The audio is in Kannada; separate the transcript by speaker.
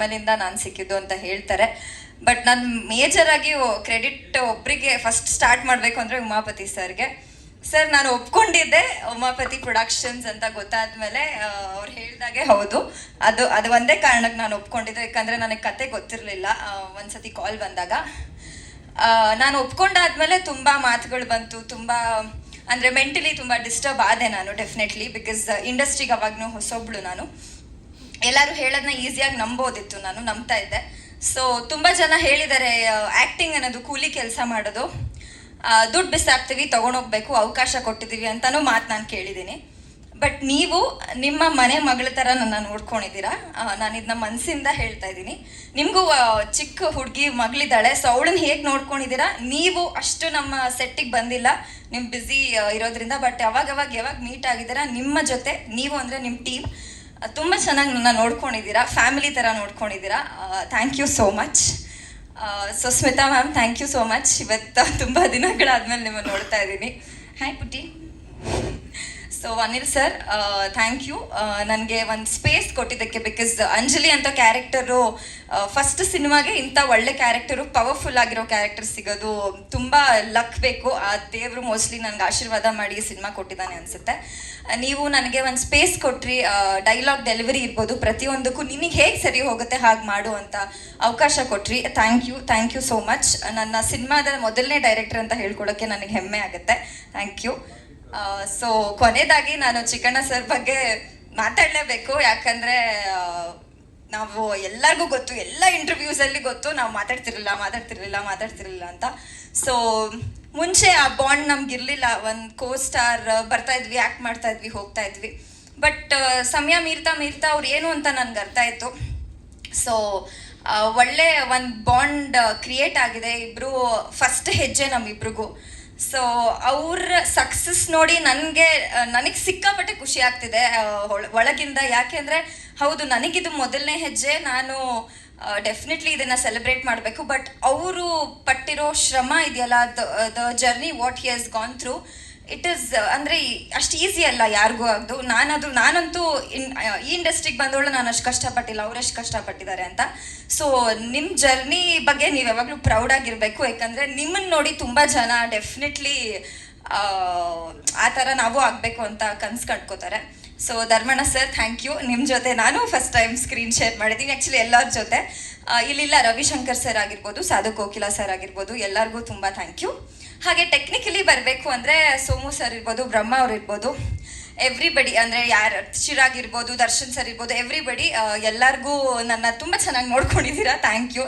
Speaker 1: ಮನೆಯಿಂದ ನಾನು ಸಿಕ್ಕಿದ್ದು ಅಂತ ಹೇಳ್ತಾರೆ. ಬಟ್ ನಾನು ಮೇಜರ್ ಆಗಿ ಕ್ರೆಡಿಟ್ ಒಬ್ಬರಿಗೆ ಫಸ್ಟ್ ಸ್ಟಾರ್ಟ್ ಮಾಡಬೇಕು ಅಂದರೆ ಉಮಾಪತಿ ಸರ್ಗೆ. ಸರ್ ನಾನು ಒಪ್ಕೊಂಡಿದ್ದೆ ಉಮಾಪತಿ ಪ್ರೊಡಕ್ಷನ್ಸ್ ಅಂತ ಗೊತ್ತಾದ್ಮೇಲೆ ಅವ್ರು ಹೇಳಿದಾಗೆ ಹೌದು, ಅದು ಒಂದೇ ಕಾರಣಕ್ಕೆ ನಾನು ಒಪ್ಕೊಂಡಿದ್ದೆ. ಯಾಕಂದರೆ ನನಗೆ ಕತೆ ಗೊತ್ತಿರಲಿಲ್ಲ. ಒಂದ್ಸತಿ ಕಾಲ್ ಬಂದಾಗ ನಾನು ಒಪ್ಕೊಂಡಾದ್ಮೇಲೆ ತುಂಬ ಮಾತುಗಳು ಬಂತು. ತುಂಬ ಅಂದರೆ ಮೆಂಟಲಿ ತುಂಬ ಡಿಸ್ಟರ್ಬ್ ಆದೆ ನಾನು ಡೆಫಿನೆಟ್ಲಿ. ಬಿಕಾಸ್ ಇಂಡಸ್ಟ್ರಿಗೆ ಅವಾಗೂ ಹೊಸೊಬ್ಳು ನಾನು. ಎಲ್ಲರೂ ಹೇಳೋದನ್ನ ಈಸಿಯಾಗಿ ನಂಬೋದಿತ್ತು, ನಾನು ನಂಬ್ತಾ ಇದ್ದೆ. ಸೊ ತುಂಬ ಜನ ಹೇಳಿದ್ದಾರೆ ಆ್ಯಕ್ಟಿಂಗ್ ಅನ್ನೋದು ಕೂಲಿ ಕೆಲಸ ಮಾಡೋದು, ದುಡ್ಡು ಬಿಸಾಕ್ತೀವಿ, ತೊಗೊಂಡೋಗ್ಬೇಕು, ಅವಕಾಶ ಕೊಟ್ಟಿದ್ದೀವಿ ಅಂತಲೂ ಮಾತು ನಾನು ಕೇಳಿದ್ದೀನಿ. ಬಟ್ ನೀವು ನಿಮ್ಮ ಮನೆ ಮಗಳ ಥರ ನನ್ನ ನೋಡ್ಕೊಂಡಿದ್ದೀರಾ. ನಾನು ಇದನ್ನ ಮನಸ್ಸಿಂದ ಹೇಳ್ತಾ ಇದ್ದೀನಿ. ನಿಮಗೂ ಚಿಕ್ಕ ಹುಡುಗಿ ಮಗಳಿದ್ದಾಳೆ, ಸೊ ಅವಳನ್ನ ಹೇಗೆ ನೋಡ್ಕೊಂಡಿದ್ದೀರಾ. ನೀವು ಅಷ್ಟು ನಮ್ಮ ಸೆಟ್ಟಿಗೆ ಬಂದಿಲ್ಲ, ನಿಮ್ಮ ಬ್ಯುಸಿ ಇರೋದ್ರಿಂದ. ಬಟ್ ಯಾವಾಗ ಮೀಟ್ ಆಗಿದ್ದೀರಾ, ನಿಮ್ಮ ಜೊತೆ ನೀವು ಅಂದರೆ ನಿಮ್ಮ ಟೀಮ್ ತುಂಬ ಚೆನ್ನಾಗಿ ನನ್ನ ನೋಡ್ಕೊಂಡಿದ್ದೀರಾ, ಫ್ಯಾಮಿಲಿ ಥರ ನೋಡ್ಕೊಂಡಿದ್ದೀರಾ. Thank you so much. So Smita ma'am, thank you so much. ಇವತ್ತು ತುಂಬ ದಿನಗಳಾದ್ಮೇಲೆ ನಿಮ್ಮನ್ನು ನೋಡ್ತಾ ಇದ್ದೀನಿ. ಹಾಯ್ ಪುಟ್ಟಿ. So Anil sir, thank you ನನಗೆ ಒಂದು ಸ್ಪೇಸ್ ಕೊಟ್ಟಿದ್ದಕ್ಕೆ. ಬಿಕಾಸ್ ಅಂಜಲಿ ಅಂತ ಕ್ಯಾರೆಕ್ಟರು ಫಸ್ಟ್ ಸಿನಿಮಾಗೆ ಇಂಥ ಒಳ್ಳೆ ಕ್ಯಾರೆಕ್ಟರು, ಪವರ್ಫುಲ್ ಆಗಿರೋ ಕ್ಯಾರೆಕ್ಟರ್ ಸಿಗೋದು ತುಂಬ ಲಕ್ ಬೇಕು. ಆ ದೇವರು ಮೋಸ್ಟ್ಲಿ ನನಗೆ ಆಶೀರ್ವಾದ ಮಾಡಿ ಸಿನಿಮಾ ಕೊಟ್ಟಿದ್ದಾನೆ ಅನಿಸುತ್ತೆ. ನೀವು ನನಗೆ ಒಂದು ಸ್ಪೇಸ್ ಕೊಟ್ರಿ, ಡೈಲಾಗ್ ಡೆಲಿವರಿ ಇರ್ಬೋದು, ಪ್ರತಿಯೊಂದಕ್ಕೂ ನಿನಗೆ ಹೇಗೆ ಸರಿ ಹೋಗುತ್ತೆ ಹಾಗೆ ಮಾಡು ಅಂತ ಅವಕಾಶ ಕೊಟ್ರಿ. Thank you so much. ನನ್ನ ಸಿನಿಮಾದ ಮೊದಲನೇ ಡೈರೆಕ್ಟರ್ ಅಂತ ಹೇಳ್ಕೊಳಕ್ಕೆ ನನಗೆ ಹೆಮ್ಮೆ ಆಗುತ್ತೆ. Thank you. ಸೊ ಕೊನೆಯದಾಗಿ ನಾನು ಚಿಕ್ಕಣ್ಣ ಸರ್ ಬಗ್ಗೆ ಮಾತಾಡಲೇಬೇಕು. ಯಾಕಂದರೆ ನಾವು ಎಲ್ಲರಿಗೂ ಗೊತ್ತು, ಎಲ್ಲ ಇಂಟರ್ವ್ಯೂಸಲ್ಲಿ ಗೊತ್ತು, ನಾವು ಮಾತಾಡ್ತಿರ್ಲಿಲ್ಲ ಅಂತ. ಸೊ ಮುಂಚೆ ಆ ಬಾಂಡ್ ನಮ್ಗಿರಲಿಲ್ಲ. ಒಂದು ಕೋ-ಸ್ಟಾರ್ ಬರ್ತಾ ಇದ್ವಿ, ಆ್ಯಕ್ಟ್ ಮಾಡ್ತಾ ಇದ್ವಿ, ಹೋಗ್ತಾ ಇದ್ವಿ. ಬಟ್ ಸಮಯ ಮೀರ್ತಾ ಅವ್ರು ಏನು ಅಂತ ನನಗೆ ಅರ್ಥ ಆಯಿತು. ಸೊ ಒಳ್ಳೆ ಒಂದು ಬಾಂಡ್ ಕ್ರಿಯೇಟ್ ಆಗಿದೆ. ಇಬ್ಬರು ಫಸ್ಟ್ ಹೆಜ್ಜೆ ನಮ್ಮಿಬ್ರಿಗೂ. ಸೊ ಅವ್ರ ಸಕ್ಸಸ್ ನೋಡಿ ನನಗೆ ಸಿಕ್ಕಾಪಟ್ಟೆ ಖುಷಿ ಆಗ್ತಿದೆ ಒಳಗಿಂದ. ಯಾಕೆಂದರೆ ಹೌದು, ನನಗಿದು ಮೊದಲನೇ ಹೆಜ್ಜೆ. ನಾನು ಡೆಫಿನೆಟ್ಲಿ ಇದನ್ನು ಸೆಲೆಬ್ರೇಟ್ ಮಾಡಬೇಕು. ಬಟ್ ಅವರು ಪಟ್ಟಿರೋ ಶ್ರಮ ಇದೆಯಲ್ಲ, the journey what he has gone through, it is ಅಂದರೆ ಅಷ್ಟು ಈಸಿ ಅಲ್ಲ ಯಾರಿಗೂ ಅದು. ನಾನಂತೂ ಈ ಇಂಡಸ್ಟ್ರಿಗೆ ಬಂದವಳು ನಾನು ಅಷ್ಟು ಕಷ್ಟಪಟ್ಟಿಲ್ಲ, ಅವರೆಷ್ಟು ಕಷ್ಟಪಟ್ಟಿದ್ದಾರೆ ಅಂತ. ಸೊ ನಿಮ್ಮ ಜರ್ನಿ ಬಗ್ಗೆ ನೀವು ಯಾವಾಗಲೂ ಪ್ರೌಡ್ ಆಗಿರಬೇಕು. ಯಾಕಂದರೆ ನಿಮ್ಮನ್ನು ನೋಡಿ ತುಂಬ ಜನ ಡೆಫಿನೆಟ್ಲಿ ಆ ಥರ ನಾವು ಆಗಬೇಕು ಅಂತ ಕನಸು ಕಂಡ್ಕೋತಾರೆ. So Dharmanna sir, thank you. ನಿಮ್ಮ ಜೊತೆ ನಾನು ಫಸ್ಟ್ ಟೈಮ್ ಸ್ಕ್ರೀನ್ ಶೇರ್ ಮಾಡಿದ್ದೀನಿ, ಆ್ಯಕ್ಚುಲಿ ಎಲ್ಲರ ಜೊತೆ. ಇಲ್ಲಿಲ್ಲ ರವಿಶಂಕರ್ ಸರ್ ಆಗಿರ್ಬೋದು, ಸಾಧು ಕೋಕಿಲ ಸರ್ ಆಗಿರ್ಬೋದು, ಎಲ್ಲರಿಗೂ ತುಂಬ ಥ್ಯಾಂಕ್ ಯು. ಹಾಗೆ ಟೆಕ್ನಿಕಲಿ ಬರಬೇಕು ಅಂದರೆ ಸೋಮು ಸರ್ ಇರ್ಬೋದು, ಬ್ರಹ್ಮ ಅವ್ರು ಇರ್ಬೋದು, ಎವ್ರಿಬಡಿ, ಅಂದರೆ ಯಾರು ಚಿರಾಗ್ ಇರ್ಬೋದು, ದರ್ಶನ್ ಸರ್ ಇರ್ಬೋದು, ಎವ್ರಿಬಡಿ ಎಲ್ಲರಿಗೂ ನನ್ನ ತುಂಬ ಚೆನ್ನಾಗಿ ನೋಡ್ಕೊಂಡಿದ್ದೀರಾ. Thank you.